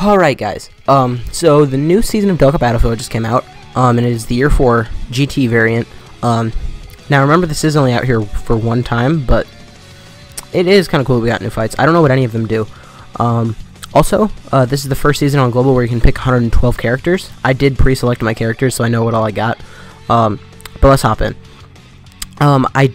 Alright guys, so the new season of Dokkan Battlefeild just came out, and it is the Year 4 GT variant. Now remember this is only out here for one time, but it is kind of cool we got new fights. I don't know what any of them do. Also, this is the first season on Global where you can pick 112 characters. I did pre-select my characters, so I know what all I got. But let's hop in. I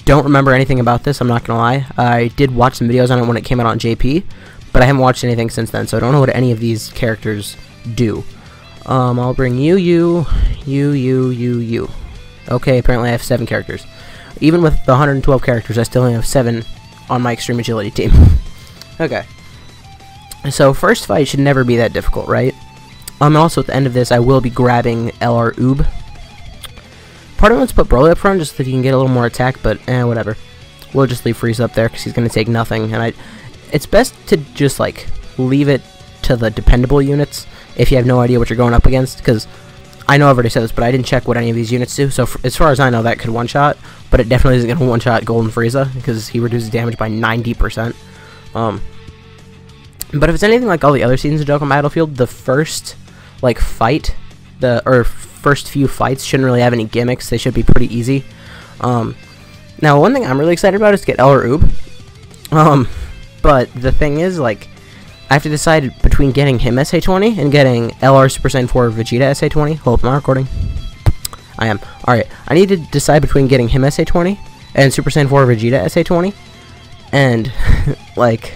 don't remember anything about this, I'm not gonna lie. I did watch some videos on it when it came out on JP, but I haven't watched anything since then, so I don't know what any of these characters do. I'll bring you. Okay, apparently I have 7 characters. Even with the 112 characters, I still only have 7 on my Extreme Agility team. Okay. So, first fight should never be that difficult, right? Also, at the end of this, I will be grabbing LR Oob. Part of me wants to put Broly up front just so he can get a little more attack, but whatever. We'll just leave Frieza up there because he's going to take nothing, and it's best to just, like, leave it to the dependable units if you have no idea what you're going up against, because I know I've already said this, but I didn't check what any of these units do, so as far as I know, that could one-shot, but it definitely isn't going to one-shot Golden Frieza, because he reduces damage by 90%. But if it's anything like all the other seasons of Dokkan Battlefeild, the first, like, fight, first few fights shouldn't really have any gimmicks, they should be pretty easy. Now, one thing I'm really excited about is to get LR Oob. But the thing is, like, I have to decide between getting him SA20 and getting LR Super Saiyan 4 Vegeta SA20. Hold up, am I recording? I am. Alright, I need to decide between getting him SA20 and Super Saiyan 4 Vegeta SA20. And, like,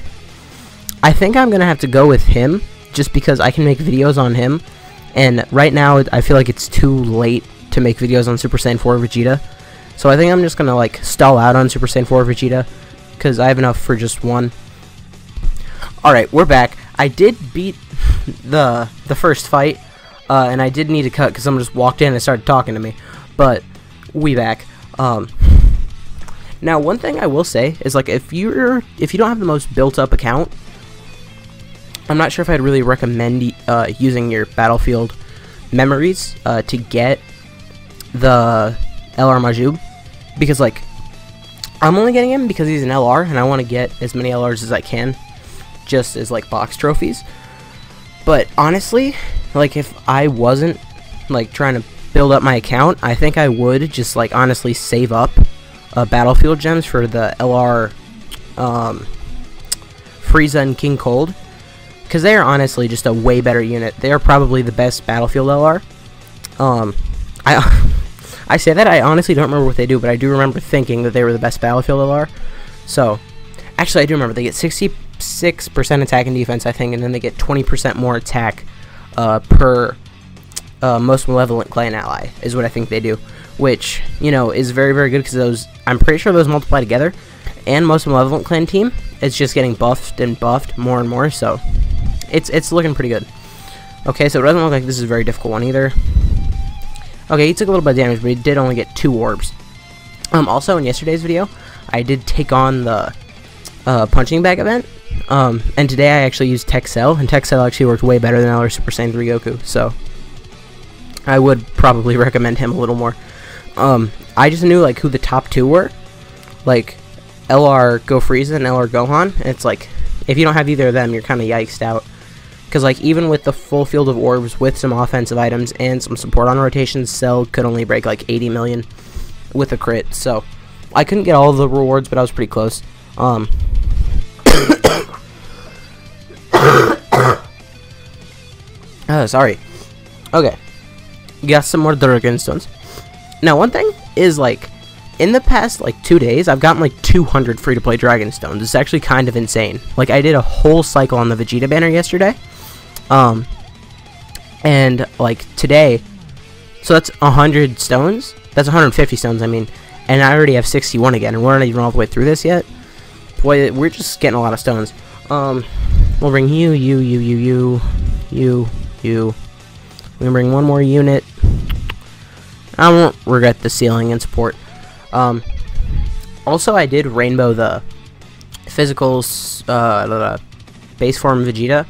I think I'm going to have to go with him just because I can make videos on him. And right now, I feel like it's too late to make videos on Super Saiyan 4 Vegeta. So I think I'm just going to, like, stall out on Super Saiyan 4 Vegeta because I have enough for just one. Alright, we're back. I did beat the first fight, and I did need to cut because someone just walked in and started talking to me. But, we back. Now, one thing I will say is, like, if you don't have the most built-up account, I'm not sure if I'd really recommend using your Battlefield memories to get the LR Majub, because, like, I'm only getting him because he's an LR, and I want to get as many LRs as I can, just as, like, box trophies. But honestly, like, if I wasn't, like, trying to build up my account, I think I would just, like, honestly save up Battlefield gems for the LR Frieza and King Cold, because they are honestly just a way better unit. They are probably the best Battlefield LR. I say that, I honestly don't remember what they do, but I do remember thinking that they were the best Battlefield LR. So, actually I do remember, they get 66% attack and defense, I think, and then they get 20% more attack per most malevolent clan ally, is what I think they do. Which, you know, is very, very good, because those, I'm pretty sure those multiply together, and most malevolent clan team is just getting buffed and buffed more and more, so it's looking pretty good. Okay, so it doesn't look like this is a very difficult one either. Okay, he took a little bit of damage, but he did only get 2 orbs. Also, in yesterday's video, I did take on the punching bag event, and today I actually used Tech Cell, and Tech Cell actually worked way better than LR Super Saiyan 3 Goku, so I would probably recommend him a little more. I just knew, like, who the top 2 were, like LR Go Frieza and LR Gohan, and it's like, if you don't have either of them, you're kind of yikesed out. Because, like, even with the full field of orbs, with some offensive items and some support on rotations, Cell could only break, like, 80 million with a crit. So, I couldn't get all of the rewards, but I was pretty close. Oh, sorry. Okay. Got some more Dragon Stones. Now, one thing is, like, in the past, like, 2 days, I've gotten, like, 200 free-to-play Dragon Stones. It's actually kind of insane. Like, I did a whole cycle on the Vegeta banner yesterday. And, like, today, so that's 100 stones. That's 150 stones, I mean. And I already have 61 again, and we're not even all the way through this yet. Boy, we're just getting a lot of stones. We'll bring you. We'll bring one more unit. I won't regret the ceiling and support. Also, I did rainbow the physical base form Vegeta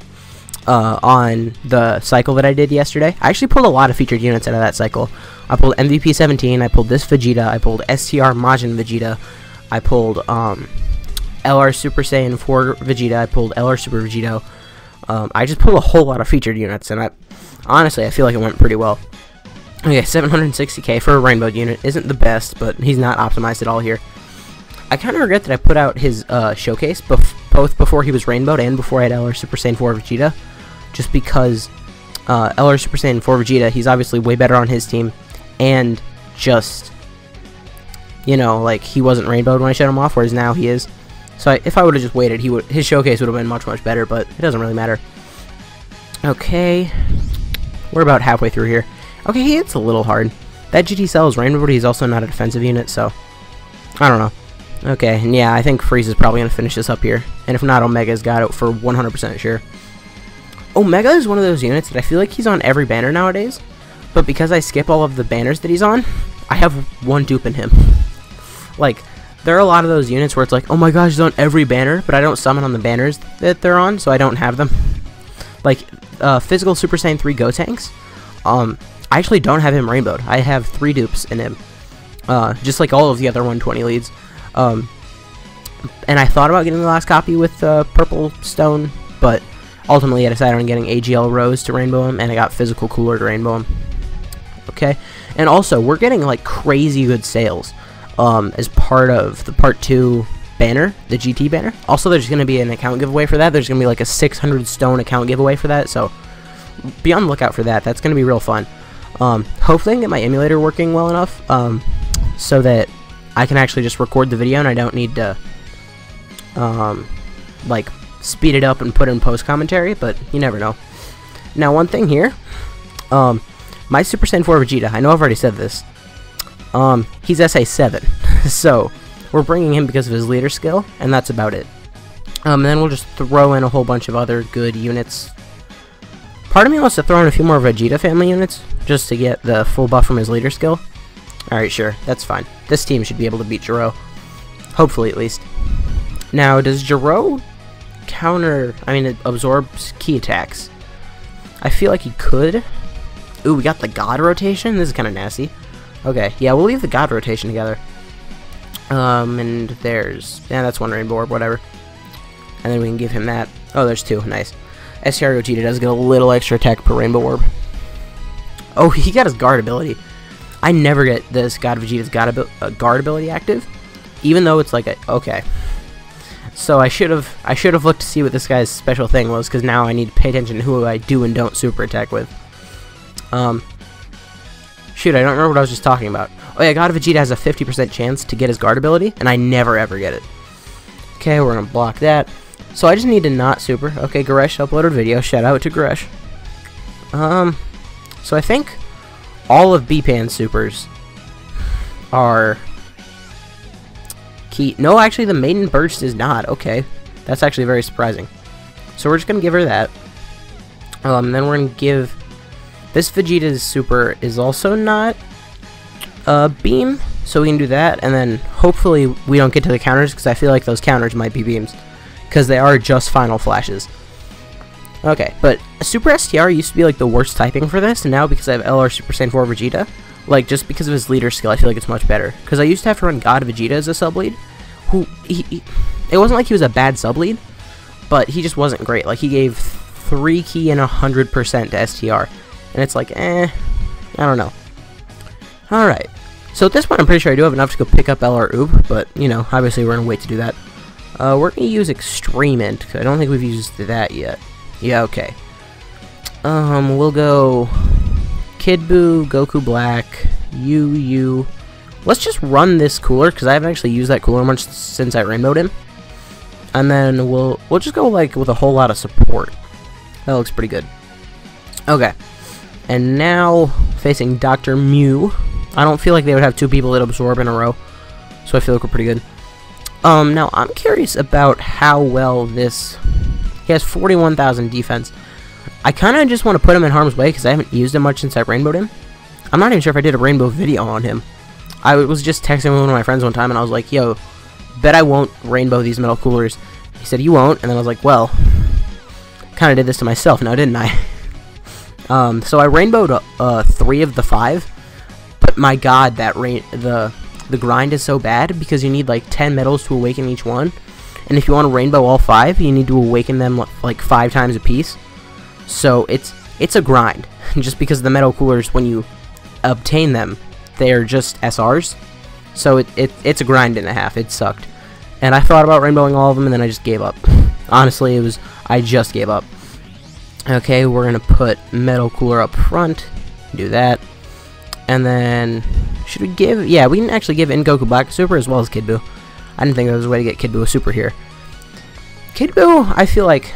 on the cycle that I did yesterday. I actually pulled a lot of featured units out of that cycle. I pulled MVP 17, I pulled this Vegeta, I pulled STR Majin Vegeta, I pulled LR Super Saiyan 4 Vegeta, I pulled LR Super Vegito, I just pulled a whole lot of featured units, and honestly, I feel like it went pretty well. Okay, 760k for a rainbow unit isn't the best, but he's not optimized at all here. I kind of regret that I put out his showcase both before he was rainbowed and before I had LR Super Saiyan 4 Vegeta, just because LR Super Saiyan 4 Vegeta, he's obviously way better on his team, and just, you know, like, he wasn't rainbowed when I shut him off, whereas now he is. So if I would have just waited, his showcase would have been much, much better, but it doesn't really matter. Okay, we're about halfway through here. Okay, he hits a little hard. That GT Cell is rainbow, but he's also not a defensive unit, so I don't know. Okay, and yeah, I think Freeze is probably going to finish this up here. And if not, Omega's got it for 100% sure. Omega is one of those units that I feel like he's on every banner nowadays, but because I skip all of the banners that he's on, I have one dupe in him. Like, there are a lot of those units where it's like, oh my gosh, he's on every banner, but I don't summon on the banners that they're on, so I don't have them. Like, Physical Super Saiyan 3 Gotenks, I actually don't have him rainbowed. I have 3 dupes in him, just like all of the other 120 leads. And I thought about getting the last copy with Purple Stone, but ultimately I decided on getting AGL Rose to rainbow him, and I got Physical Cooler to rainbow him. Okay, and also, we're getting, like, crazy good sales as part of the Part 2 banner, the GT banner. Also, there's going to be an account giveaway for that. There's going to be, like, a 600 stone account giveaway for that, so be on the lookout for that. That's going to be real fun. Hopefully I can get my emulator working well enough so that I can actually just record the video and I don't need to like speed it up and put in post commentary, but you never know. Now, one thing here, my Super Saiyan 4 Vegeta, I know I've already said this, he's SA7, so we're bringing him because of his leader skill, and that's about it. And then we'll just throw in a whole bunch of other good units. Part of me wants to throw in a few more Vegeta family units, just to get the full buff from his leader skill. Alright, sure, that's fine. This team should be able to beat Jiro. Hopefully, at least. Now, does Jiro it absorbs ki attacks? I feel like he could. Ooh, we got the God rotation? This is kind of nasty. Okay, yeah, we'll leave the God rotation together. And there's, yeah, that's one rainbow orb, whatever. And then we can give him that. Oh, there's 2, nice. STR Gogeta does get a little extra attack per rainbow orb. Oh, he got his guard ability. I never get this God Vegeta's guard ability active, even though it's like a, okay. So I should have looked to see what this guy's special thing was, because now I need to pay attention to who I do and don't super attack with. Shoot, I don't remember what I was just talking about. Oh yeah, God Vegeta has a 50% chance to get his guard ability, and I never ever get it. Okay, we're gonna block that. So I just need to not super. Okay, Goresh uploaded a video. Shout out to Goresh. So I think all of Bpan's supers are key. No, actually, the Maiden Burst is not. Okay, that's actually very surprising. So we're just gonna give her that. Then we're gonna give this Vegeta's super is also not beam, so we can do that. And then hopefully we don't get to the counters, because I feel like those counters might be beams, because they are just final flashes. Okay, but Super STR used to be like the worst typing for this, and now because I have LR Super Saiyan 4 Vegeta, like just because of his leader skill, I feel like it's much better. Because I used to have to run God Vegeta as a sub lead, who it wasn't like he was a bad sub lead, but he just wasn't great. Like, he gave 3 ki and 100% to STR, and it's like, I don't know. All right, so at this point, I'm pretty sure I do have enough to go pick up LR Oob, but you know, obviously we're gonna wait to do that. We're gonna use Extreme Int, because I don't think we've used that yet. Yeah, okay. We'll go Kid Buu, Goku Black, Yu. Let's just run this cooler, because I haven't actually used that cooler much since I rainbowed him. And then we'll just go like with a whole lot of support. That looks pretty good. Okay. And now facing Dr. Mew. I don't feel like they would have 2 people that absorb in a row, so I feel like we're pretty good. Now I'm curious about how well this. He has 41,000 defense. I kind of just want to put him in harm's way because I haven't used him much since I rainbowed him. I'm not even sure if I did a rainbow video on him. I was just texting with one of my friends one time, and I was like, yo, bet I won't rainbow these metal coolers. He said, you won't, and then I was like, well, kind of did this to myself now, didn't I? So I rainbowed 3 of the 5, but my god, that the grind is so bad because you need like 10 metals to awaken each one. And if you want to rainbow all 5, you need to awaken them like 5 times a piece. So it's a grind, just because the metal coolers, when you obtain them, they are just SRs. So it's a grind and a half. It sucked. And I thought about rainbowing all of them, and then I just gave up. Honestly, I just gave up. Okay, we're going to put metal cooler up front. Do that. And then, should we give... Yeah, we can actually give in Goku Black Super as well as Kid Buu. I didn't think there was a way to get Kid Buu a Super here. Kid Buu, I feel like,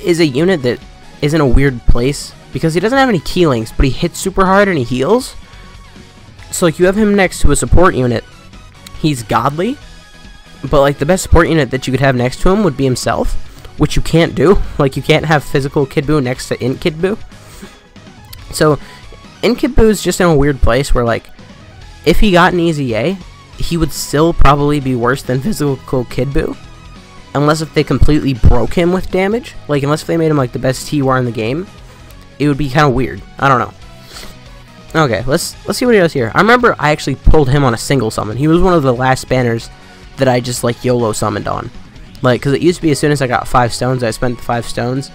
is a unit that is in a weird place, because he doesn't have any key links, but he hits super hard and he heals. So, like, you have him next to a support unit. He's godly. But, like, the best support unit that you could have next to him would be himself, which you can't do. Like, you can't have physical Kid Buu next to in Kid Buu. So, in Kid Buu is just in a weird place where, like, if he got an easy A, he would still probably be worse than physical Kid Buu. Unless if they completely broke him with damage. Like, unless if they made him, like, the best TUR in the game. It would be kind of weird. I don't know. Okay, let's see what he does here. I remember I actually pulled him on a single summon. He was one of the last banners that I just, like, YOLO summoned on. Like, because it used to be as soon as I got 5 stones, I spent the 5 stones.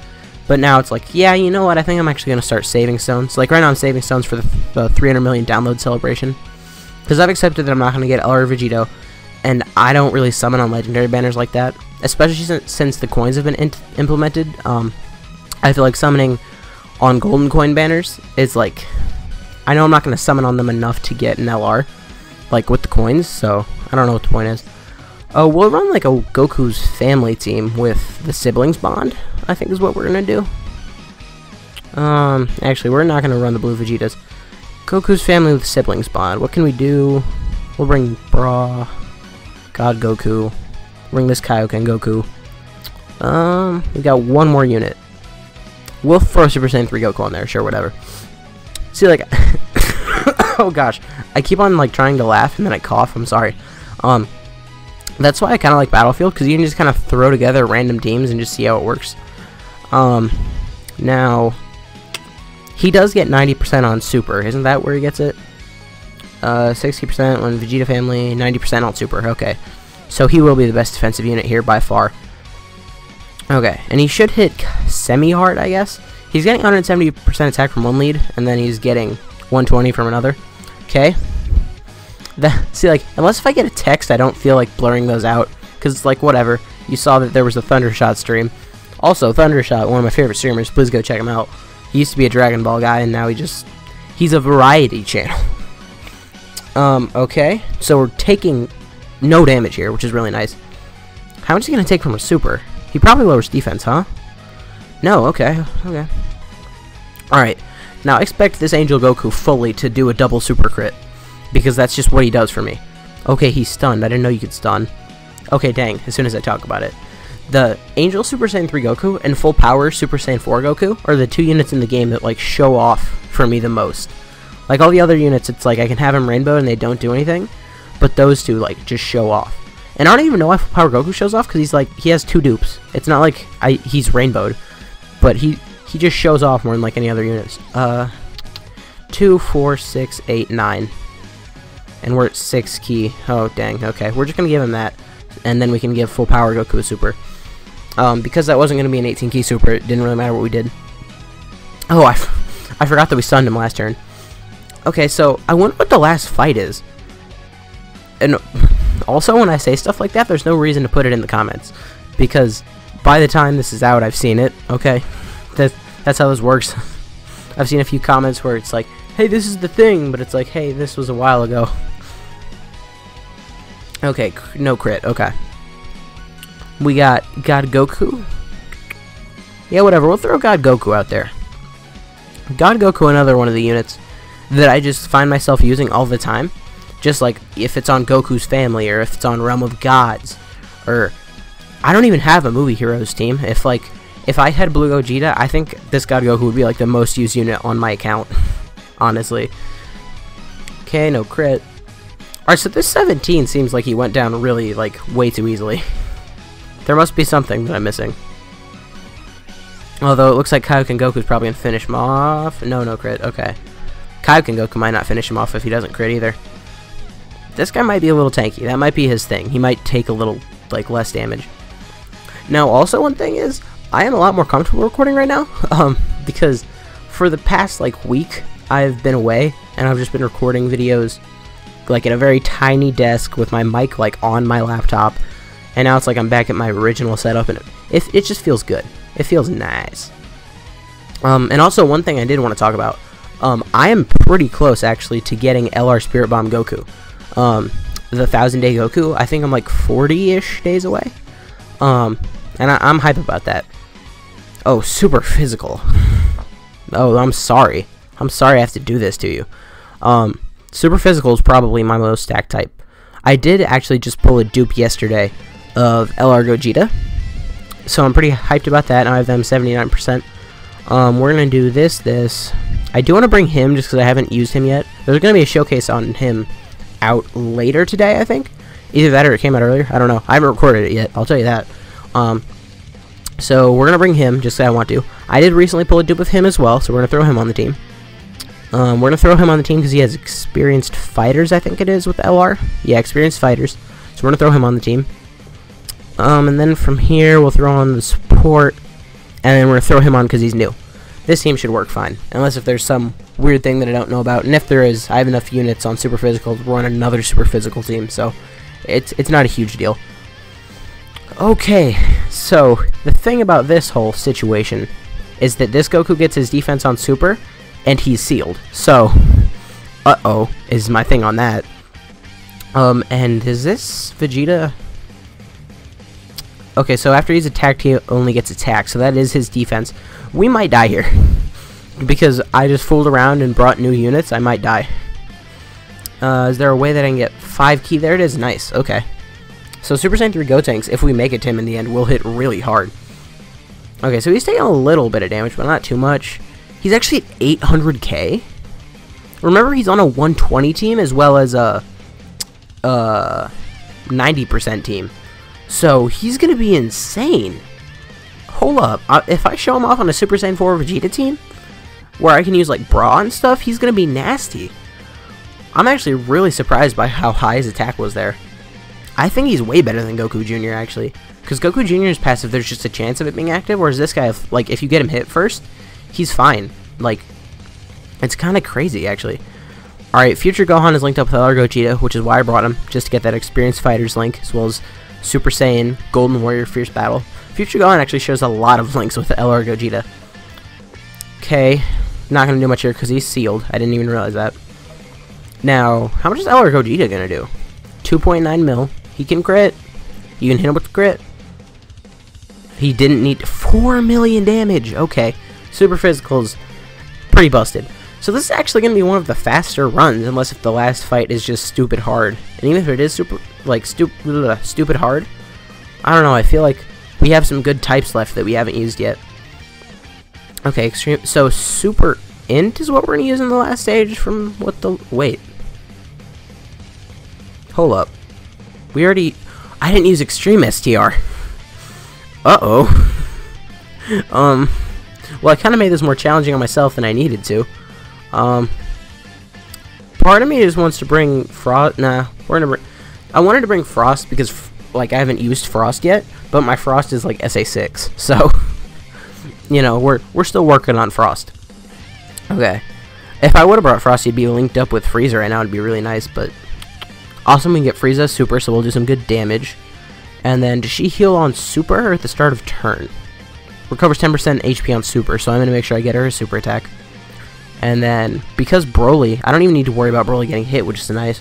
But now it's like, yeah, you know what? I think I'm actually going to start saving stones. Like, right now I'm saving stones for the 300 million download celebration. Because I've accepted that I'm not going to get LR Vegito. And I don't really summon on legendary banners like that. Especially since the coins have been implemented. I feel like summoning on golden coin banners is like... I know I'm not going to summon on them enough to get an LR. Like, with the coins. So, I don't know what the point is. Oh, we'll run like a Goku's family team with the siblings bond, I think is what we're going to do. Actually, we're not going to run the blue Vegetas. Goku's family with siblings bond. What can we do? We'll bring Bra, God Goku, bring this Kaioken Goku. We got one more unit. We'll throw Super Saiyan 3 Goku on there, sure, whatever. See, like, oh gosh, I keep on, like, trying to laugh and then I cough, I'm sorry. That's why I kind of like Battlefield, because you can just kind of throw together random teams and just see how it works. Now, he does get 90% on Super, isn't that where he gets it? 60% on Vegeta family, 90% on Super, okay. So he will be the best defensive unit here by far. Okay, and he should hit semi-hard, I guess. He's getting 170% attack from one lead, and then he's getting 120 from another. Okay. See, like, unless if I get a text, I don't feel like blurring those out, because it's like, whatever. You saw that there was a Thundershot stream. Also, Thundershot, one of my favorite streamers, please go check him out. He used to be a Dragon Ball guy, and now he's a variety channel. Okay, so we're taking no damage here, which is really nice. How much is he going to take from a super? He probably lowers defense, huh? No, okay. Alright, now expect this Angel Goku fully to do a double super crit. Because that's just what he does for me. Okay, he's stunned. I didn't know you could stun. Okay, dang, as soon as I talk about it. The Angel Super Saiyan 3 Goku and Full Power Super Saiyan 4 Goku are the 2 units in the game that, like, show off for me the most. Like, all the other units, it's like I can have them rainbow and they don't do anything. But those 2, like, just show off. And I don't even know why Full Power Goku shows off, because he's, like, he has 2 dupes. It's not like he's rainbowed. But he just shows off more than, like, any other units. 2, 4, 6, 8, 9. And we're at 6 key. Oh, dang. Okay, we're just going to give him that. And then we can give Full Power Goku a super. Because that wasn't going to be an 18 key super, it didn't really matter what we did. Oh, I forgot that we stunned him last turn. Okay, so I wonder what the last fight is. And also, when I say stuff like that, there's no reason to put it in the comments. Because by the time this is out, I've seen it. Okay? That's how this works. I've seen a few comments where it's like, hey, this is the thing, but it's like, hey, this was a while ago. Okay, no crit, okay. We got God Goku. Yeah, whatever, we'll throw God Goku out there. God Goku, another one of the units that I just find myself using all the time. Just like, if it's on Goku's family, or if it's on Realm of Gods, or... I don't even have a Movie Heroes team. If I had Blue Gogeta, I think this God Goku would be, like, the most used unit on my account. Honestly. Okay, no crit. Alright, so this 17 seems like he went down really, like, way too easily. There must be something that I'm missing. Although it looks like Kaioken Goku's probably going to finish him off. No crit. Okay. Kaioken Goku might not finish him off if he doesn't crit either. This guy might be a little tanky. That might be his thing. He might take a little, like, less damage. Now, also one thing is, I am a lot more comfortable recording right now, because for the past like week I've been away and I've just been recording videos like at a very tiny desk with my mic like on my laptop, and now it's like I'm back at my original setup, and it just feels good. It feels nice. And also one thing I did want to talk about, I am pretty close actually to getting LR Spirit Bomb Goku. The 1000-day Goku, I think I'm like 40-ish days away. And I'm hype about that. Oh, super physical. Oh, I'm sorry. I'm sorry I have to do this to you. Super physical is probably my most stacked type. I did actually just pull a dupe yesterday of LR Gogeta, so I'm pretty hyped about that. Now I have them 79%. We're gonna do this. I do want to bring him just because I haven't used him yet. There's gonna be a showcase on him out later today, I think. Either that or it came out earlier. I don't know. I haven't recorded it yet. I'll tell you that. So we're gonna bring him just because I want to. I did recently pull a dupe of him as well, so we're gonna throw him on the team. We're gonna throw him on the team because he has experienced fighters, I think it is, with LR. Yeah, experienced fighters. So we're gonna throw him on the team. And then from here we'll throw on the support, and then we're gonna throw him on because he's new. This team should work fine, unless if there's some weird thing that I don't know about. And if there is, I have enough units on Super Physical to run another Super Physical team, so it's not a huge deal. Okay, so the thing about this whole situation is that this Goku gets his defense on Super, and he's sealed. So, uh-oh, is my thing on that. And is this Vegeta? Okay, so after he's attacked, he only gets attacked, so that is his defense. We might die here. Because I just fooled around and brought new units, I might die. Is there a way that I can get 5 ki? There it is, nice, okay. So Super Saiyan 3 Gotenks, if we make it to him in the end, will hit really hard. Okay, so he's taking a little bit of damage, but not too much. He's actually at 800k. Remember, he's on a 120 team as well as a 90% team. So he's going to be insane. Hold up. If I show him off on a Super Saiyan 4 Vegeta team, where I can use like Bra and stuff, he's going to be nasty. I'm actually really surprised by how high his attack was there. I think he's way better than Goku Jr. actually. Because Goku Jr.'s passive, there's just a chance of it being active, whereas this guy, like, if you get him hit first, he's fine. Like, it's kind of crazy, actually. Alright, Future Gohan is linked up with LR Gogeta, which is why I brought him, just to get that experienced fighters link, as well as Super Saiyan, Golden Warrior, Fierce Battle. Future Gohan actually shows a lot of links with LR Gogeta. Okay, not going to do much here because he's sealed. I didn't even realize that. Now, how much is LR Gogeta going to do? 2.9 mil. He can crit. You can hit him with the crit. He didn't need 4 million damage. Okay, Super Physical's pretty busted. So this is actually going to be one of the faster runs, unless if the last fight is just stupid hard. And even if it is stupid hard, I don't know, I feel like we have some good types left that we haven't used yet. Okay, extreme. So Super Int is what we're going to use in the last stage from what the... Wait. Hold up. We already... I didn't use Extreme STR. Uh-oh. Well, I kind of made this more challenging on myself than I needed to. Part of me just wants to bring Frost. Nah, we're gonna bring. I wanted to bring Frost because, like, I haven't used Frost yet, but my Frost is like SA6, so you know we're still working on Frost. Okay, if I would have brought Frost, he'd be linked up with Frieza right now. It'd be really nice, but awesome. We can get Frieza Super, so we'll do some good damage. And then does she heal on Super or at the start of turn? Recovers 10% HP on Super, so I'm gonna make sure I get her a Super attack. And then, because Broly, I don't even need to worry about Broly getting hit, which is nice.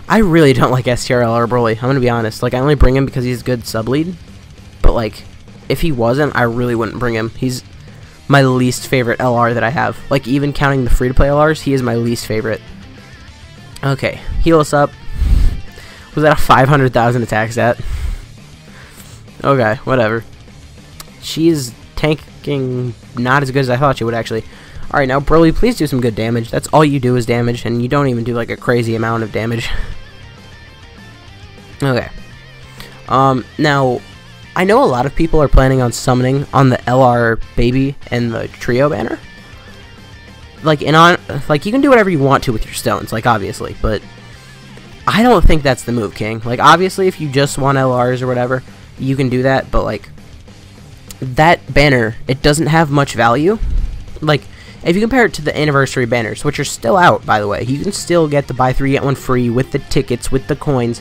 I really don't like STRL or Broly, I'm going to be honest. Like, I only bring him because he's good sub-lead. But, like, if he wasn't, I really wouldn't bring him. He's my least favorite LR that I have. Like, even counting the free-to-play LRs, he is my least favorite. Okay, heal us up. Was that a 500,000 attack stat? Okay, whatever. She's tanking not as good as I thought she would, actually. Alright, now, Broly, please do some good damage. That's all you do is damage, and you don't even do, like, a crazy amount of damage. Okay. Now, I know a lot of people are planning on summoning on the LR Baby and the Trio banner. Like, you can do whatever you want to with your stones, like, obviously, but I don't think that's the move, King. Like, obviously, if you just want LRs or whatever, you can do that, but, like, that banner, it doesn't have much value. Like, if you compare it to the anniversary banners, which are still out, by the way, you can still get the buy 3 get 1 free with the tickets, with the coins.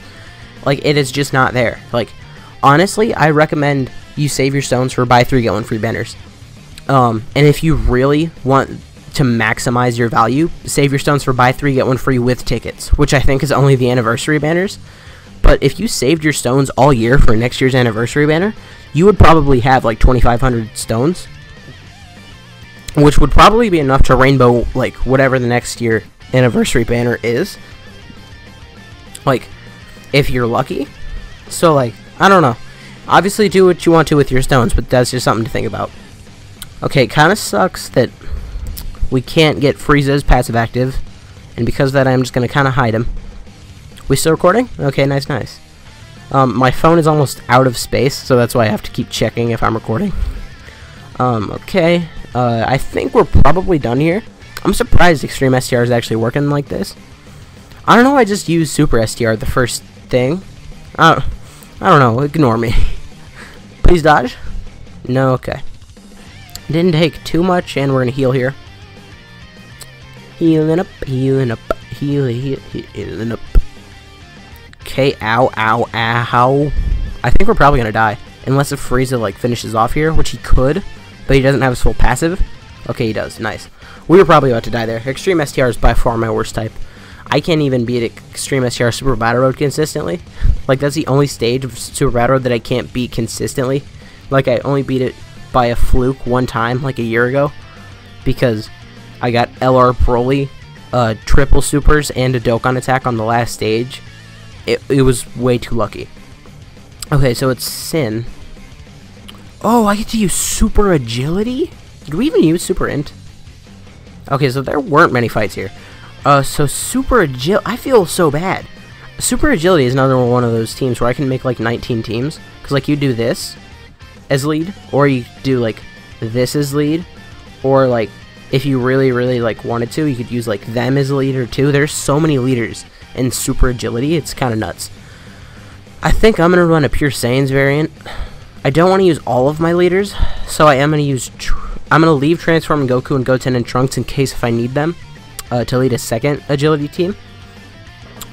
Like, it is just not there. Like, honestly, I recommend you save your stones for buy 3 get 1 free banners. And if you really want to maximize your value, save your stones for buy 3 get 1 free with tickets, which I think is only the anniversary banners. But if you saved your stones all year for next year's anniversary banner, you would probably have like 2,500 stones, which would probably be enough to rainbow like whatever the next year anniversary banner is, like, if you're lucky. So, like, I don't know, obviously do what you want to with your stones, but that's just something to think about. Okay, it kind of sucks that we can't get Frieza's passive active, and because of that I'm just going to kind of hide him. We still recording? Okay, nice. My phone is almost out of space, so that's why I have to keep checking if I'm recording. Okay, I think we're probably done here. I'm surprised Extreme STR is actually working like this. I don't know, I just used Super STR the first thing. I don't know, ignore me. Please dodge. No, okay. Didn't take too much, and we're gonna heal here. Healing up, healing up. Okay, ow. I think we're probably gonna die. Unless if Frieza, like, finishes off here, which he could, but he doesn't have his full passive. Okay, he does. Nice. We were probably about to die there. Extreme STR is by far my worst type. I can't even beat Extreme STR Super Battle Road consistently. Like, that's the only stage of Super Battle Road that I can't beat consistently. Like, I only beat it by a fluke one time, like a year ago, because I got LR Broly, triple supers, and a Dokkan attack on the last stage. It was way too lucky. Okay, so it's Sin. Oh, I get to use Super Agility? Did we even use Super Int? Okay, so there weren't many fights here. So Super Agility, I feel so bad. Super Agility is another one of those teams where I can make like 19 teams. Because, like, you do this as lead, or you do, like, this as lead, or, like, if you really, like, wanted to, you could use, like, them as a leader, too. There's so many leaders in Super Agility, it's kind of nuts. I think I'm going to run a Pure Saiyans variant. I don't want to use all of my leaders, so I am going to use... I'm going to leave Transforming Goku and Goten and Trunks in case if I need them to lead a second Agility team.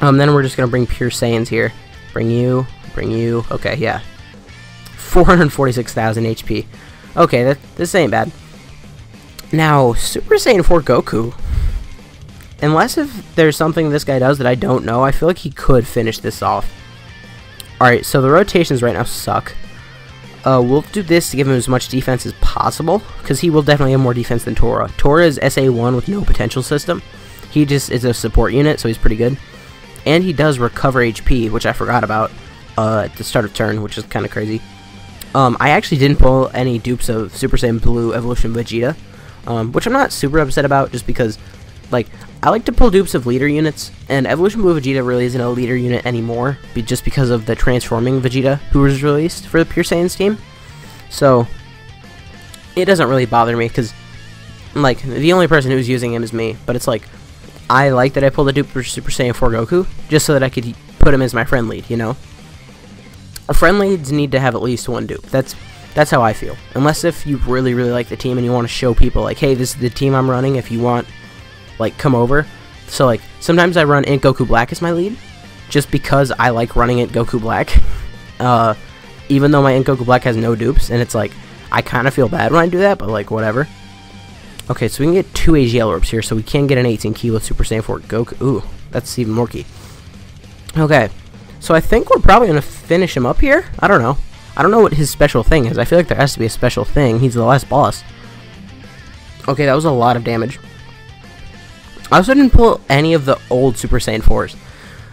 Then we're just going to bring Pure Saiyans here. Bring you. Okay, yeah. 446,000 HP. Okay, this ain't bad. Now, Super Saiyan 4 Goku. Unless if there's something this guy does that I don't know, I feel like he could finish this off. Alright, so the rotations right now suck. We'll do this to give him as much defense as possible, because he will definitely have more defense than Tora. Tora is SA1 with no potential system. He just is a support unit, so he's pretty good. And he does recover HP, which I forgot about at the start of turn, which is kind of crazy. I actually didn't pull any dupes of Super Saiyan Blue Evolution Vegeta, which I'm not super upset about, just because, like, I like to pull dupes of leader units, and Evolution Blue Vegeta really isn't a leader unit anymore, just because of the Transforming Vegeta who was released for the Pure Saiyans team. So, it doesn't really bother me, because, like, the only person who's using him is me, but it's like, I like that I pulled a dupe for Super Saiyan 4 Goku, just so that I could put him as my friend lead, you know? Friend leads need to have at least one dupe. That's how I feel. Unless if you really like the team and you want to show people, like, hey, this is the team I'm running, if you want, like, come over. So, like, sometimes I run Int Goku Black as my lead, just because I like running Int Goku Black. Even though my Int Goku Black has no dupes, and it's like, I kind of feel bad when I do that, but, like, whatever. Okay, so we can get 2 AGL orbs here, so we can get an 18 kilo Super Saiyan 4 Goku. Ooh, that's even more key. Okay, so I think we're probably going to finish him up here. I don't know. I don't know what his special thing is. I feel like there has to be a special thing. He's the last boss. Okay, that was a lot of damage. I also didn't pull any of the old Super Saiyan 4s.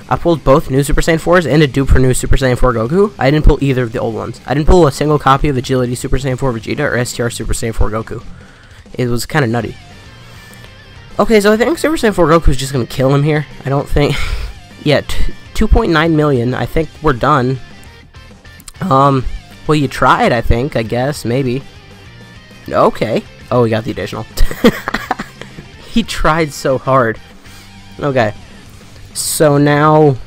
I pulled both new Super Saiyan 4s and a dupe for new Super Saiyan 4 Goku. I didn't pull either of the old ones. I didn't pull a single copy of Agility Super Saiyan 4 Vegeta or STR Super Saiyan 4 Goku. It was kind of nutty. Okay, so I think Super Saiyan 4 Goku is just going to kill him here. I don't think... yeah, 2.9 million. I think we're done. Well, you tried, I think, I guess, maybe. Okay. Oh, we got the additional. He tried so hard. Okay. So now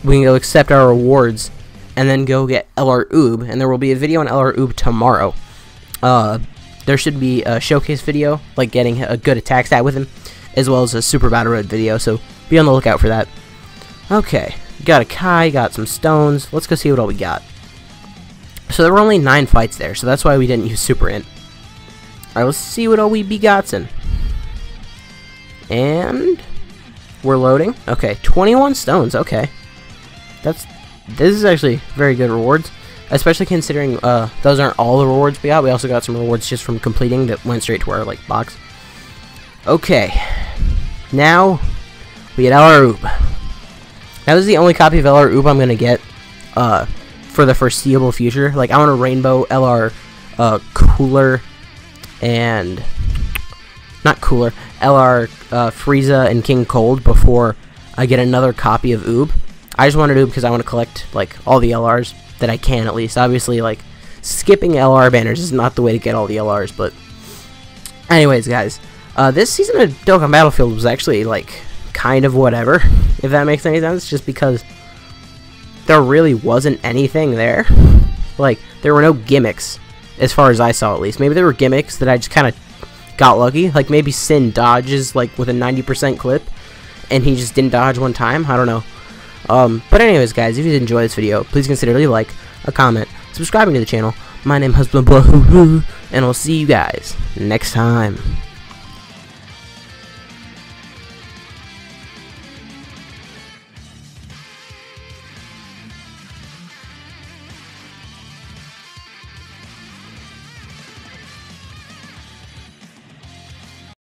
we can go accept our rewards and then go get LR Oob, and there will be a video on LR Oob tomorrow. there should be a showcase video, like getting a good attack stat with him, as well as a Super Battle Road video, so be on the lookout for that. Okay, got a Kai, got some stones. Let's go see what all we got. So there were only 9 fights there, so that's why we didn't use Super Int. Alright, let's see what all we begotten. And we're loading. Okay, 21 stones, okay. This is actually very good rewards, especially considering those aren't all the rewards we got. We also got some rewards just from completing that went straight to our like box. Okay, now we get LR Oob. Now this is the only copy of LR Oob I'm gonna get for the foreseeable future. Like I want a rainbow LR cooler and not cooler LR Frieza and King Cold before I get another copy of Oob. I just wanted Oob because I want to collect like all the LRs that I can, at least. Obviously, like skipping LR banners is not the way to get all the LRs, but anyways, guys, this season of Dokkan Battlefeild was actually like kind of whatever, if that makes any sense, just because there really wasn't anything there. Like there were no gimmicks as far as I saw, at least. Maybe there were gimmicks that I just kind of got lucky, like maybe Sin dodges like with a 90% clip and he just didn't dodge one time. I don't know. But anyways, guys, if you did enjoy this video, please consider leaving a like, a comment, subscribing to the channel. My name is Husband, and I'll see you guys next time.